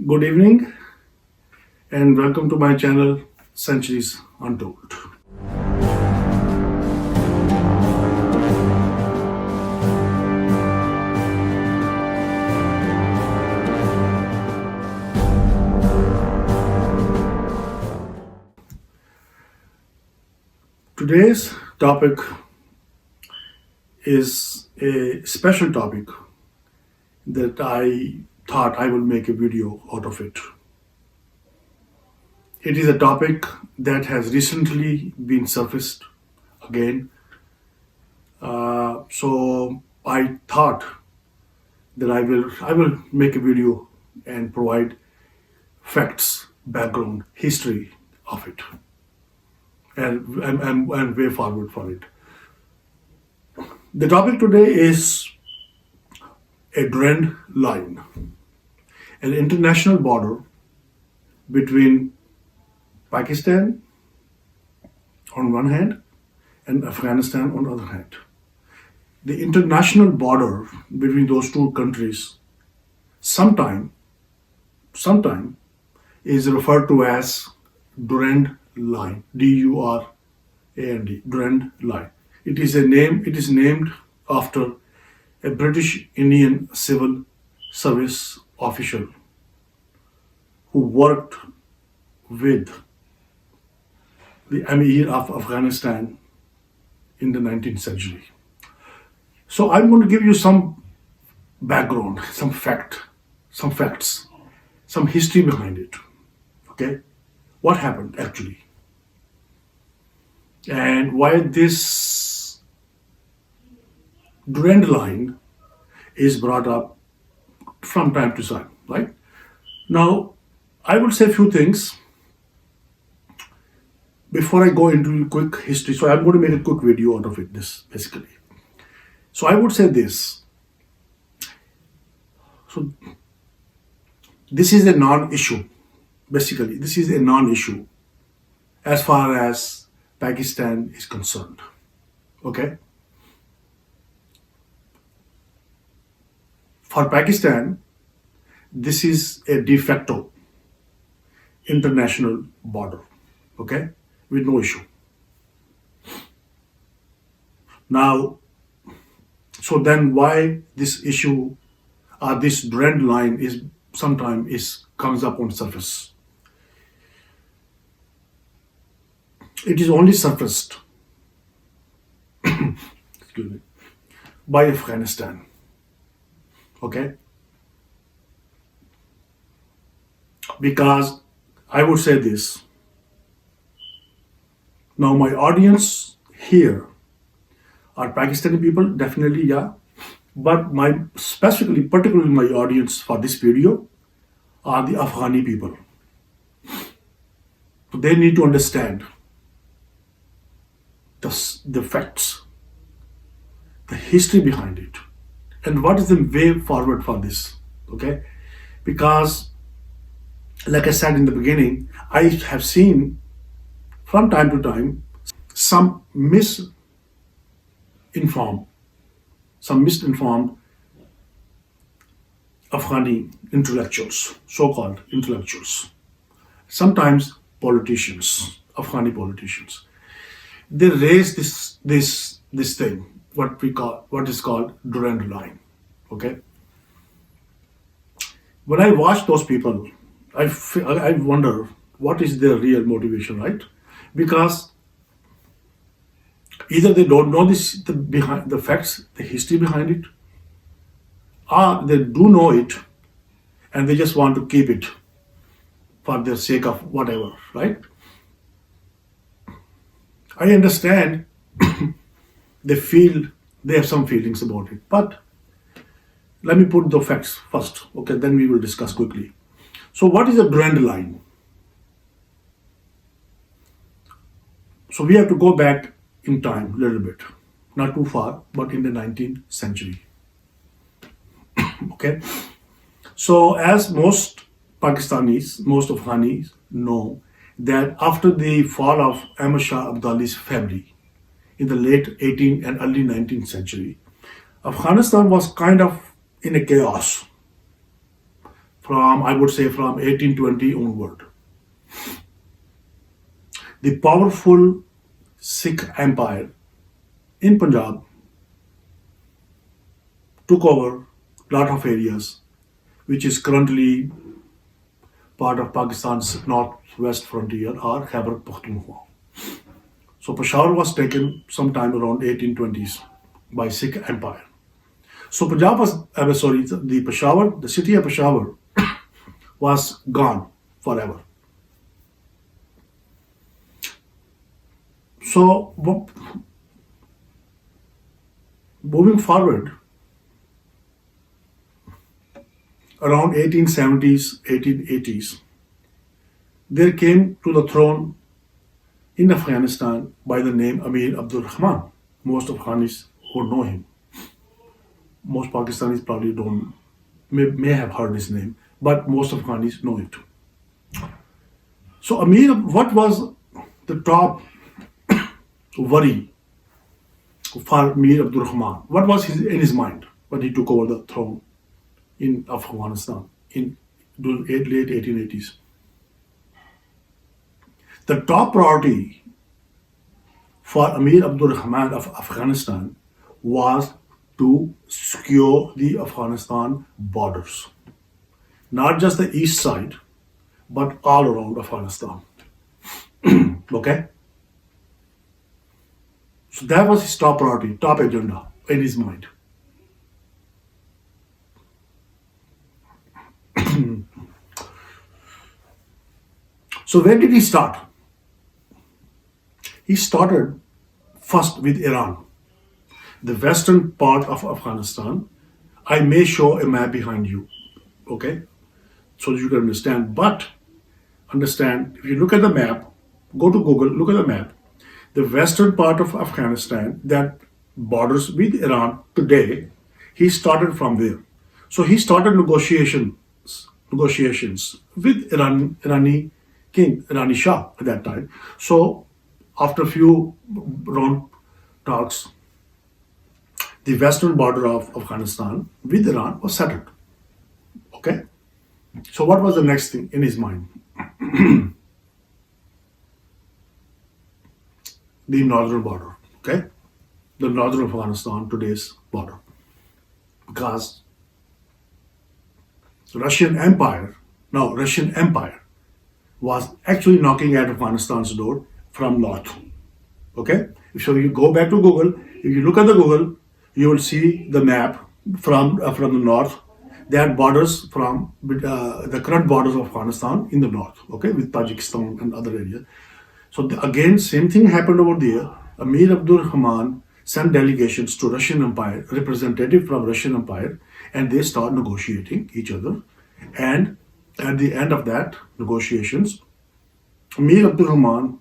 Good evening and welcome to my channel Centuries Untold. Today's topic is a special topic that I thought I will make a video out of it. It is a topic that has recently been surfaced again. So I thought that I will make a video and provide facts, background, history of it, and way forward for it. The topic today is a Durand Line, an international border between Pakistan on one hand and Afghanistan on the other hand. The international border between those two countries sometime is referred to as Durand Line, Durand, Durand Line. It is named after a British Indian civil service official who worked with the Emir of Afghanistan in the 19th century. So I'm going to give you some background, some facts, some history behind it. Okay? What happened actually? And why this Durand Line is brought up from time to time, right? Now, I will say a few things before I go into quick history. So I'm going to make a quick video out of it, this basically. So I would say this. So this is a non-issue. Basically, this is a non-issue as far as Pakistan is concerned. Okay? For Pakistan, this is a de facto international border. Okay? With no issue. Now, so then why this issue or this Durand Line is sometimes comes up on surface? It is only surfaced excuse me, by Afghanistan. Okay? Because I would say this. Now my audience here are Pakistani people, definitely, yeah. But particularly my audience for this video are the Afghani people. So they need to understand the facts, the history behind it, and what is the way forward for this. Okay? Because, like I said in the beginning, I have seen from time to time some misinformed Afghani intellectuals, so-called intellectuals, sometimes politicians, Afghani politicians. They raise this thing, what is called Durand Line. Okay. When I watch those people, I wonder what is their real motivation, right? Because either they don't know behind the facts, the history behind it, or they do know it and they just want to keep it for the sake of whatever, right? I understand they have some feelings about it, but let me put the facts first, okay? Then we will discuss quickly. So, what is a Durand Line? So, we have to go back in time a little bit, not too far, but in the 19th century. Okay? So, as most Pakistanis, most Afghanis know, that after the fall of Ahmad Shah Abdali's family in the late 18th and early 19th century, Afghanistan was kind of in a chaos from, I would say, from 1820 onward. The powerful Sikh Empire in Punjab took over a lot of areas, which is currently part of Pakistan's northwest frontier or Khyber Pakhtunkhwa. So Peshawar was taken sometime around 1820s by Sikh Empire. So Punjab was, sorry, the Peshawar, the city of Peshawar was gone forever. So moving forward, around 1870s, 1880s, there came to the throne in Afghanistan by the name Amir Abdul Rahman. Most Afghanis would know him. Most Pakistanis probably don't, may have heard his name, but most Afghanis know it. So Amir, what was the top worry for Amir Abdul Rahman? What was in his mind when he took over the throne in Afghanistan in late 1880s? The top priority for Amir Abdul Rahman of Afghanistan was to secure the Afghanistan borders. Not just the east side, but all around Afghanistan. Okay? So that was his top priority, top agenda in his mind. So where did he start? He started first with Iran, the western part of Afghanistan. I may show a map behind you, okay, so that you can understand. But understand, if you look at the map, go to Google, look at the map, the western part of Afghanistan that borders with Iran today, he started from there. So he started negotiations with Irani king, Irani Shah at that time. So after a few round talks, the western border of Afghanistan with Iran was settled. Okay? So what was the next thing in his mind? The northern border, okay? The northern Afghanistan, today's border. Because Russian Empire was actually knocking at Afghanistan's door from north. Okay? So you go back to Google, if you look at the Google, you will see the map from the north that borders from the current borders of Afghanistan in the north, okay, with Tajikistan and other areas. So again, same thing happened over there. Amir Abdul Rahman sent delegations to Russian Empire, representative from Russian Empire, and they start negotiating each other. And at the end of that negotiations, Amir Abdul Rahman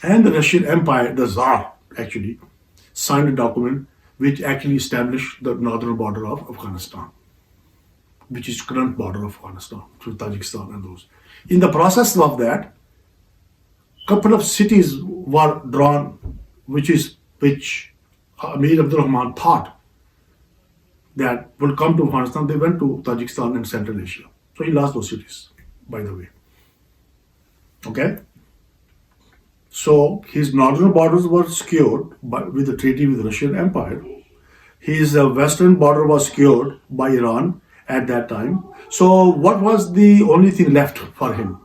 and the Russian Empire, the Tsar actually, signed a document which actually established the northern border of Afghanistan, which is current border of Afghanistan through Tajikistan and those. In the process of that, couple of cities were drawn, which Amir Abdul Rahman thought that will come to Afghanistan. They went to Tajikistan and Central Asia. So he lost those cities, by the way. Okay? So his northern borders were secured with the treaty with the Russian Empire. His western border was secured by Iran at that time. So what was the only thing left for him?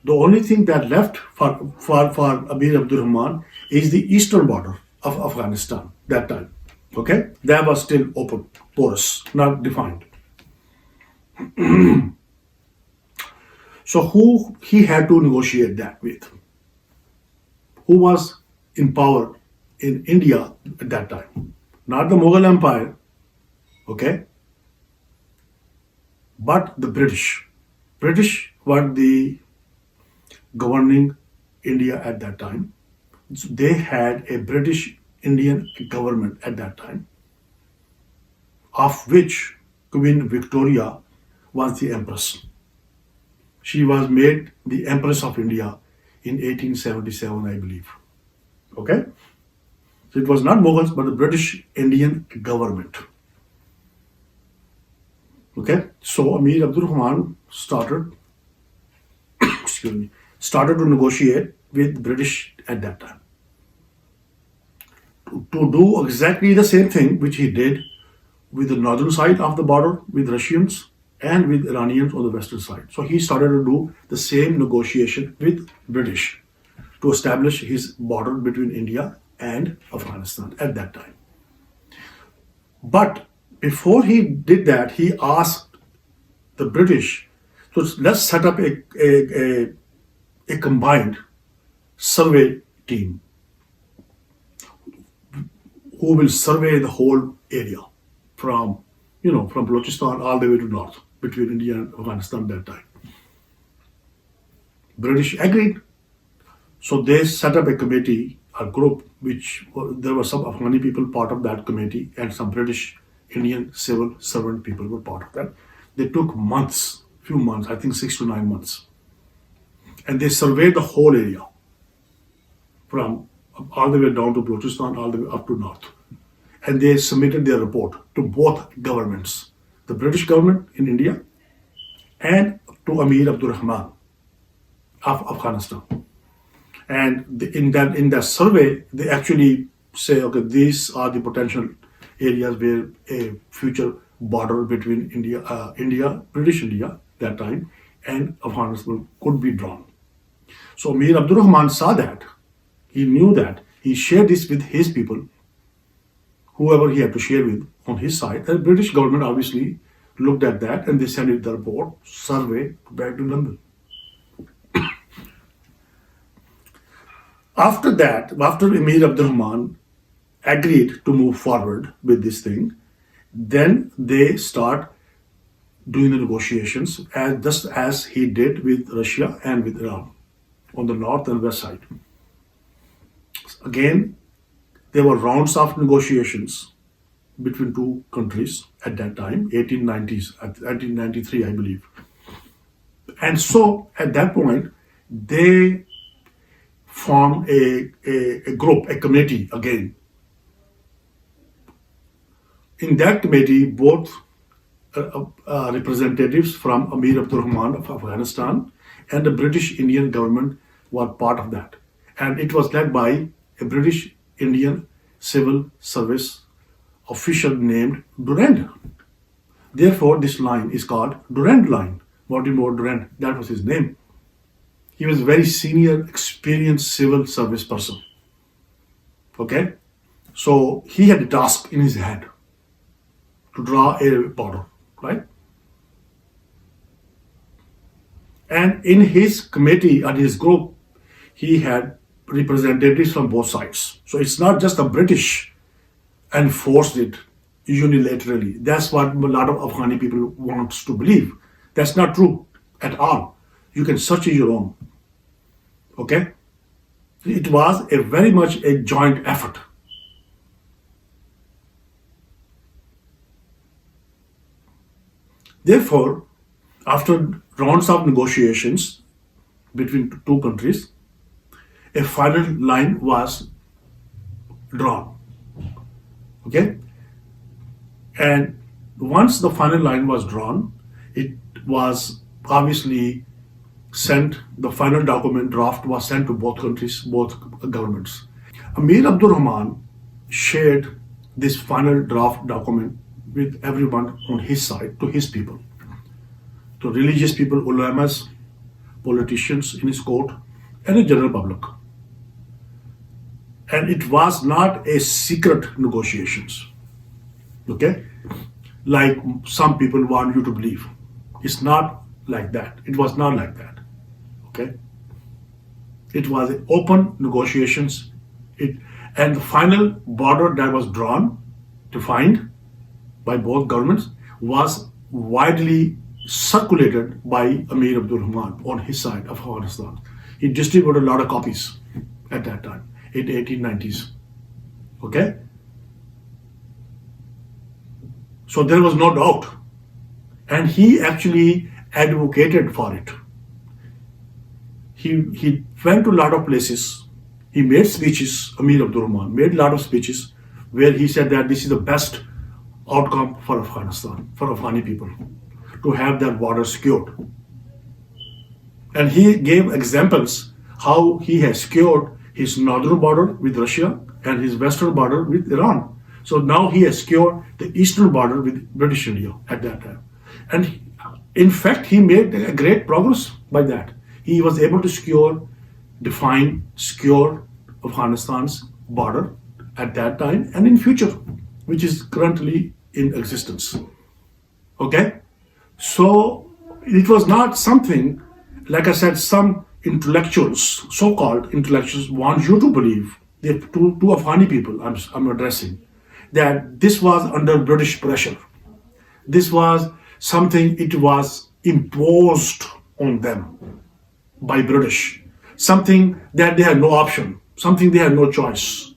The only thing that left for Amir Abdul Rahman is the eastern border of Afghanistan that time. Okay? That was still open, porous, not defined. So who he had to negotiate that with? Who was in power in India at that time? Not the Mughal Empire, okay? But the British. British were the governing India at that time. So they had a British Indian government at that time, of which Queen Victoria was the empress. She was made the Empress of India in 1877, I believe. Okay? So it was not Mughals, but the British Indian government. Okay, so Amir Abdul Rahman started, excuse me, started to negotiate with British at that time to do exactly the same thing which he did with the northern side of the border with Russians and with Iranians on the western side. So he started to do the same negotiation with British to establish his border between India and Afghanistan at that time. But before he did that, he asked the British, so let's set up a combined survey team who will survey the whole area from, from Balochistan all the way to north between India and Afghanistan at that time. British agreed. So they set up a committee, a group, there were some Afghani people part of that committee and some British Indian civil servant people were part of that. They took months, few months, I think 6 to 9 months. And they surveyed the whole area from all the way down to Balochistan, all the way up to north. And they submitted their report to both governments, the British government in India and to Amir Abdul Rahman of Afghanistan. And in that survey, they actually say, okay, these are the potential areas where a future border between British India that time, and Afghanistan could be drawn. So Mir Abdul Rahman saw that. He knew that. He shared this with his people, whoever he had to share with on his side. The British government obviously looked at that and they sent it the report, survey back to London. After that, after Amir Abdul Rahman agreed to move forward with this thing, then they start doing the negotiations just as he did with Russia and with Iran on the north and west side. Again, there were rounds of negotiations between two countries at that time, 1890s, 1893, I believe. And so at that point, they formed a group, a committee again. In that committee, both representatives from Amir Abdul Rahman of Afghanistan and the British Indian government were part of that. And it was led by a British Indian civil service official named Durand. Therefore, this line is called Durand Line. Mortimer Durand, that was his name. He was a very senior, experienced civil service person. Okay? So he had a task in his head to draw a border, right? And in his committee and his group, he had representatives from both sides. So it's not just the British enforced it unilaterally. That's what a lot of Afghani people want to believe. That's not true at all. You can search your own. Okay? It was a very much a joint effort. Therefore, after rounds of negotiations between two countries, a final line was drawn. Okay? And once the final line was drawn, it was obviously sent, the final document draft was sent to both countries, both governments. Amir Abdul Rahman shared this final draft document with everyone on his side, to his people, to religious people, ulamas, politicians in his court, and the general public. And it was not a secret negotiations, okay? Like some people want you to believe. It's not like that. It was not like that, okay? It was open negotiations. And the final border that was drawn, defined by both governments, was widely circulated by Amir Abdul Rahman on his side of Afghanistan. He distributed a lot of copies at that time, in 1890s. Okay? So there was no doubt. And he actually advocated for it. He went to a lot of places. He made speeches, Amir Abdul Rahman made a lot of speeches where he said that this is the best outcome for Afghanistan, for Afghani people. to have their border secured. And he gave examples how he has secured his northern border with Russia and his western border with Iran. So now he has secured the eastern border with British India at that time. And in fact, he made a great progress by that. He was able to secure Afghanistan's border at that time and in future, which is currently in existence. Okay? So it was not something, like I said, some intellectuals, so-called intellectuals, want you to believe, the two Afghani people I'm addressing, that this was under British pressure. This was something, it was imposed on them by British. Something that they had no option, something they had no choice.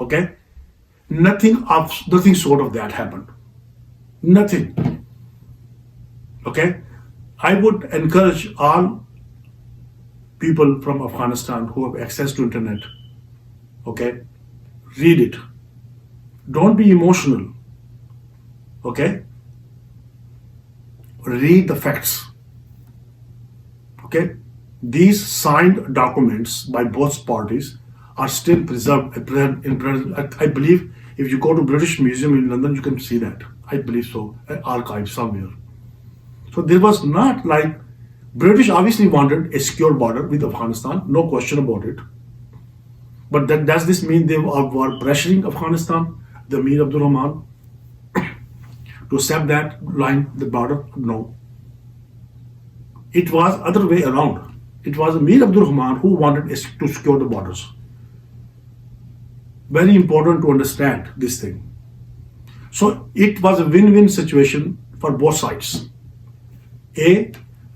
Okay? Nothing sort of that happened. Nothing. Okay? I would encourage all people from Afghanistan who have access to internet, okay, read it. Don't be emotional. Okay? Read the facts. Okay? These signed documents by both parties are still preserved in present. I believe if you go to British Museum in London, you can see that. I believe so. An archive somewhere. So there was not like, British obviously wanted a secure border with Afghanistan, no question about it. But does this mean they were pressuring Afghanistan, the Mir Abdul Rahman, to accept that line, the border? No. It was other way around. It was Mir Abdul Rahman who wanted to secure the borders. Very important to understand this thing. So it was a win-win situation for both sides.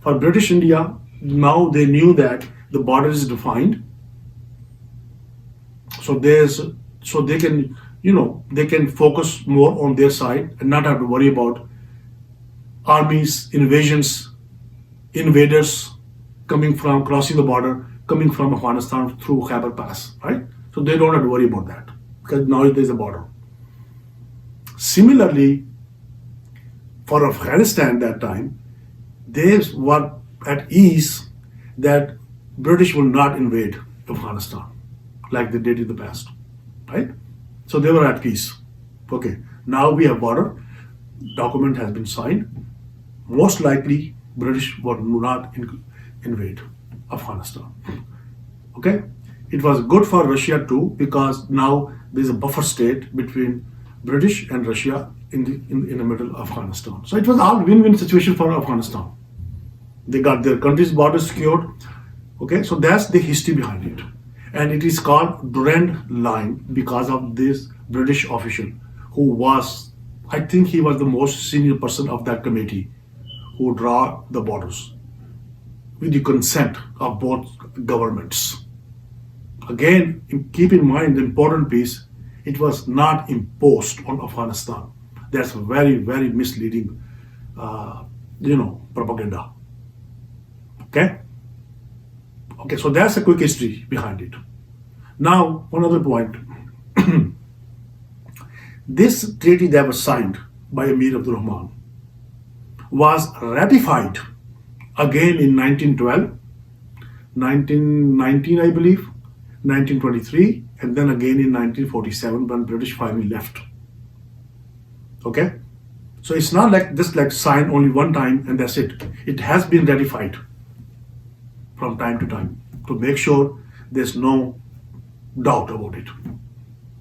For British India, now they knew that the border is defined. So they can, they can focus more on their side and not have to worry about armies, invasions, invaders crossing the border, coming from Afghanistan through Khyber Pass, right? So they don't have to worry about that because now there's a border. Similarly, for Afghanistan that time, they were at ease that British will not invade Afghanistan like they did in the past, right? So they were at peace. Okay, now we have border, document has been signed. Most likely, British will not invade Afghanistan. Okay, it was good for Russia too because now there's a buffer state between British and Russia in the middle of Afghanistan. So it was all win-win situation for Afghanistan. They got their country's border secured. Okay, so that's the history behind it. And it is called Durand Line because of this British official who was, I think he was the most senior person of that committee who draw the borders with the consent of both governments. Again, keep in mind the important piece, it was not imposed on Afghanistan. That's very, very misleading, propaganda. Okay? Okay, so that's a quick history behind it. Now, one other point. This treaty that was signed by Amir Abdul Rahman was ratified again in 1912, 1919, I believe, 1923, and then again in 1947 when British finally left. Okay? So it's not like just like signed only one time and that's it. It has been ratified from time to time to make sure there's no doubt about it,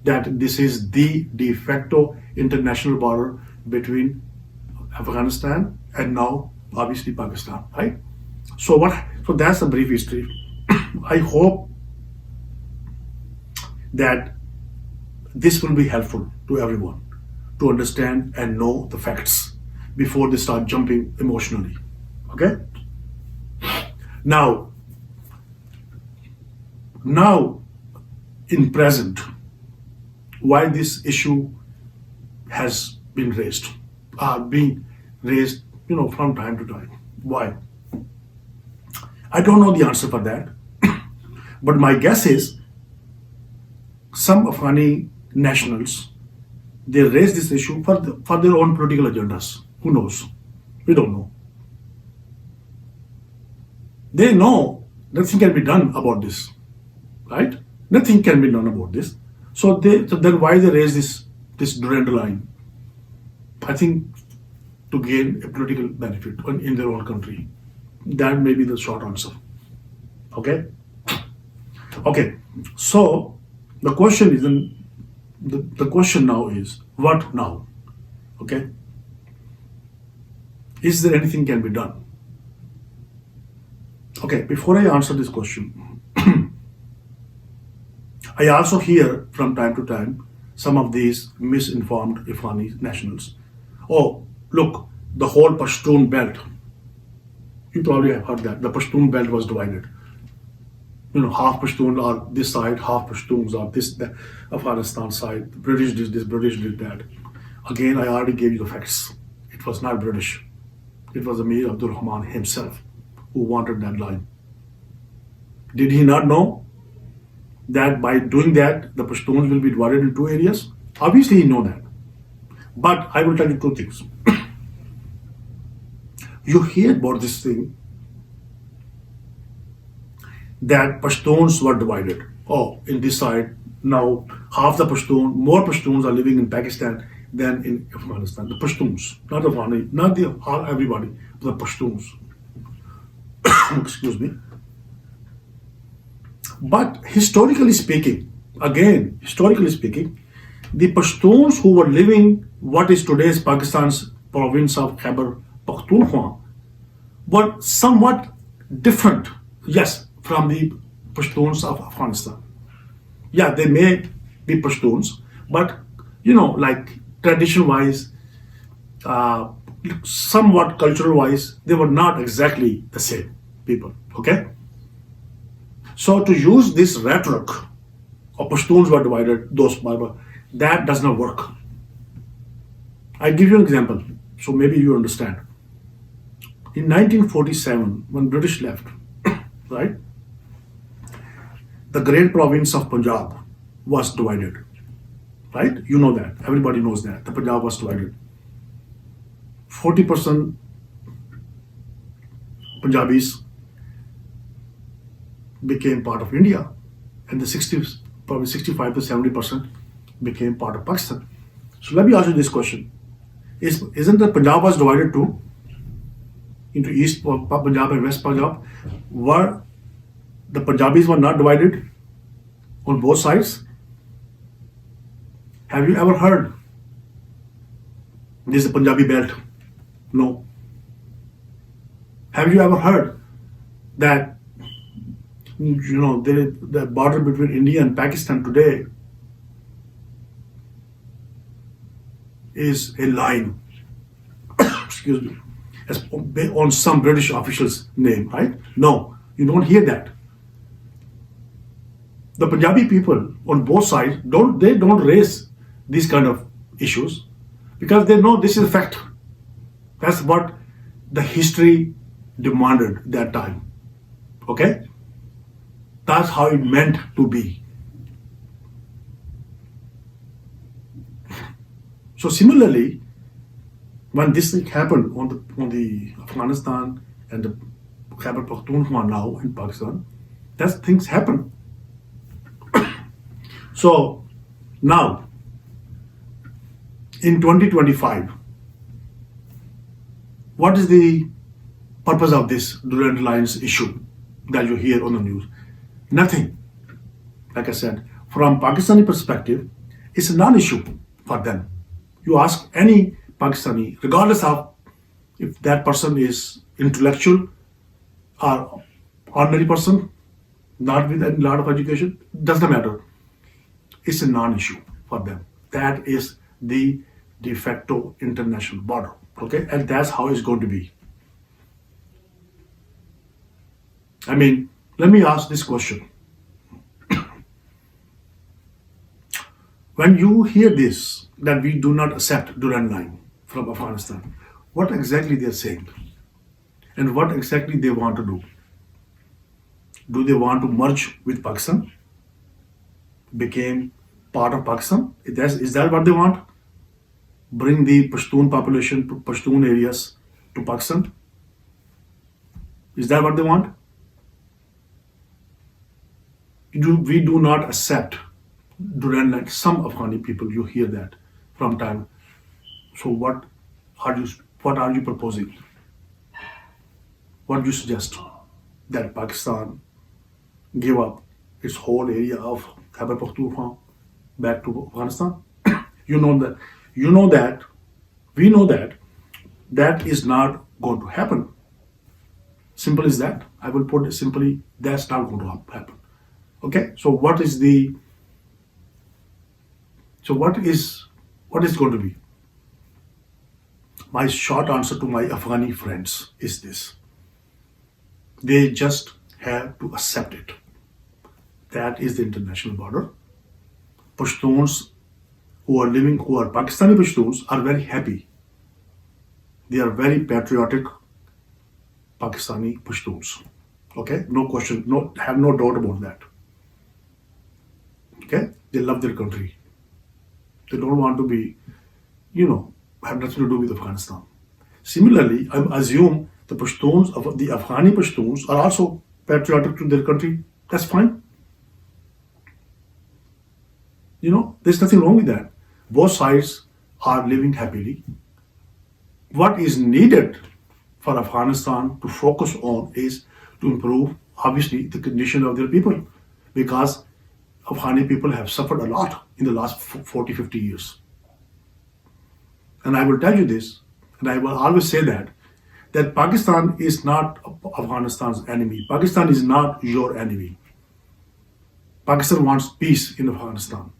that this is the de facto international border between Afghanistan and now obviously Pakistan, right? So that's a brief history. I hope that this will be helpful to everyone to understand and know the facts before they start jumping emotionally. Okay? Now in present, why this issue has been raised, from time to time. Why? I don't know the answer for that, but my guess is some Afghani nationals, they raise this issue for their own political agendas. Who knows? We don't know. They know nothing can be done about this, right? Nothing can be done about this. So then why they raise this Durand Line? I think to gain a political benefit in their own country. That may be the short answer. Okay. Okay. So the question is the question now is what now? Okay. Is there anything can be done? Okay. Before I answer this question, I also hear from time to time some of these misinformed Afghani nationals. Oh, look, the whole Pashtun belt. You probably have heard that the Pashtun belt was divided. Half Pashtun are this side, half Pashtuns are the Afghanistan side. The British did this, British did that. Again, I already gave you the facts. It was not British. It was Amir Abdul Rahman himself who wanted that line. Did he not know that by doing that, the Pashtuns will be divided in two areas? Obviously, he know that. But I will tell you two things. You hear about this thing that Pashtuns were divided. Oh, in this side, now half the more Pashtuns are living in Pakistan than in Afghanistan. The Pashtuns, not the Afghani, not everybody, but the Pashtuns. Excuse me. But historically speaking, the Pashtuns who were living what is today's Pakistan's province of Khyber Pakhtunkhwa were somewhat different, yes, from the Pashtuns of Afghanistan. Yeah, they may be Pashtuns, but like tradition-wise, somewhat cultural-wise, they were not exactly the same people. Okay. So to use this rhetoric of Pashtuns were divided, those Barbar, that does not work. I give you an example, so maybe you understand. In 1947, when British left, right, the great province of Punjab was divided, right? You know that. Everybody knows that. The Punjab was divided. 40% Punjabis became part of India, and probably 65 to 70% became part of Pakistan. So let me ask you this question. Isn't the Punjab was divided too into East Punjab and West Punjab? Were the Punjabis were not divided on both sides? Have you ever heard this is the Punjabi belt? No. Have you ever heard that the border between India and Pakistan today is a line, excuse me, on some British official's name, right? No, you don't hear that. The Punjabi people on both sides don't raise these kind of issues because they know this is a fact. That's what the history demanded that time. Okay? That's how it meant to be. So similarly, when this thing happened on the Afghanistan and the Khyber Pakhtunkhwa now in Pakistan, that things happen. So now, in 2025, what is the purpose of this Durand Lines issue that you hear on the news? Nothing. Like I said, from Pakistani perspective, it's a non-issue for them. You ask any Pakistani, regardless of if that person is intellectual or ordinary person, not with a lot of education, doesn't matter. It's a non-issue for them. That is the de facto international border. Okay, and that's how it's going to be. I mean, let me ask this question. When you hear this, that we do not accept Durand Line from Afghanistan, what exactly they are saying? And what exactly they want to do? Do they want to merge with Pakistan? Became part of Pakistan? Is that what they want? Bring the Pashtun population to Pashtun areas to Pakistan? Is that what they want? We do not accept Durand Line. Some Afghani people, you hear that from time. So are you what are you proposing? What do you suggest? That Pakistan give up its whole area of Khyber Pakhtunkhwa back to Afghanistan? You know that you know that we know that that is not going to happen. Simple as that. I will put it simply. That's not going to happen. Okay. So what is going to be? My short answer to my Afghani friends is this: they just have to accept it. That is the international border. Pashtuns who are Pakistani Pashtuns, are very happy. They are very patriotic Pakistani Pashtuns. Okay, no question, no, have no doubt about that. Okay, they love their country. They don't want to be, have nothing to do with Afghanistan. Similarly, I assume the Pashtuns, the Afghani Pashtuns, are also patriotic to their country. That's fine. There's nothing wrong with that. Both sides are living happily. What is needed for Afghanistan to focus on is to improve, obviously, the condition of their people, because Afghani people have suffered a lot in the last 40, 50 years. And I will tell you this, and I will always say that Pakistan is not Afghanistan's enemy. Pakistan is not your enemy. Pakistan wants peace in Afghanistan.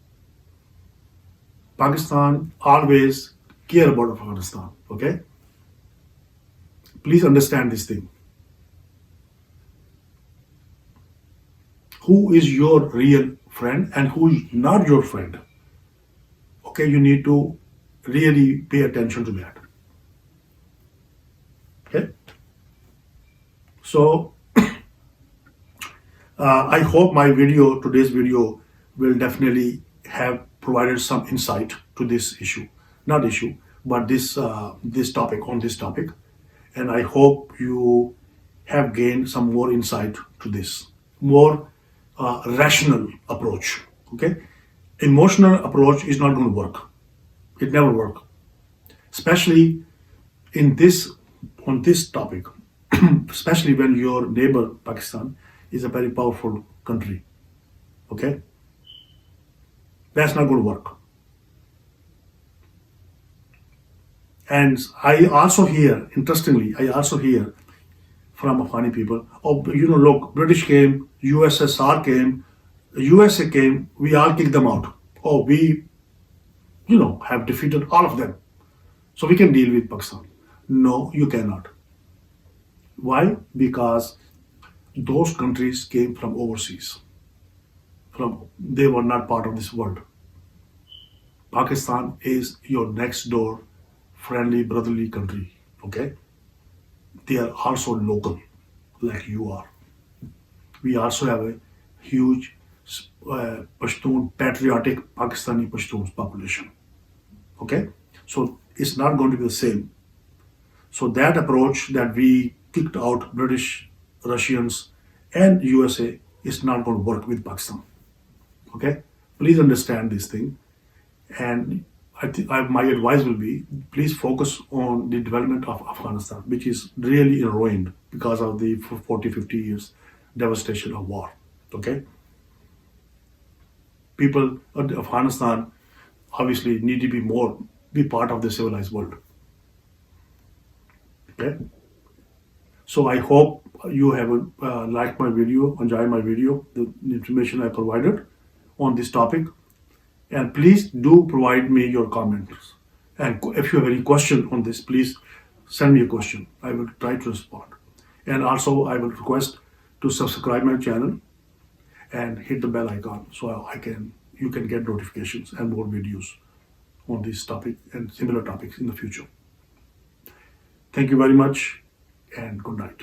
Pakistan always care about Afghanistan, okay? Please understand this thing. Who is your real friend and who is not your friend? Okay, you need to really pay attention to that. Okay? So, I hope today's video will definitely have provided some insight to this issue. Not issue, but this topic. And I hope you have gained some more insight to this. More rational approach. Okay? Emotional approach is not going to work. It never works. Especially on this topic. Especially when your neighbor, Pakistan, is a very powerful country. Okay? That's not going to work. And I also hear, interestingly, from Afghani people, look, British came, USSR came, USA came, we all kicked them out. Oh, we, have defeated all of them. So we can deal with Pakistan. No, you cannot. Why? Because those countries came from overseas. They were not part of this world. Pakistan is your next door friendly, brotherly country. Okay? They are also local, like you are. We also have a huge Pashtun, patriotic Pakistani Pashtuns population. Okay? So it's not going to be the same. So that approach that we kicked out British, Russians, and USA is not going to work with Pakistan. Okay? Please understand this thing. And my advice will be, please focus on the development of Afghanistan, which is really ruined because of the 40, 50 years devastation of war. Okay? People of Afghanistan obviously need to be part of the civilized world. Okay? So I hope you have liked my video, enjoyed my video, the information I provided on this topic. And please do provide me your comments. And if you have any question on this, please send me a question. I will try to respond. And also I will request to subscribe my channel and hit the bell icon so you can get notifications and more videos on this topic and similar topics in the future. Thank you very much and good night.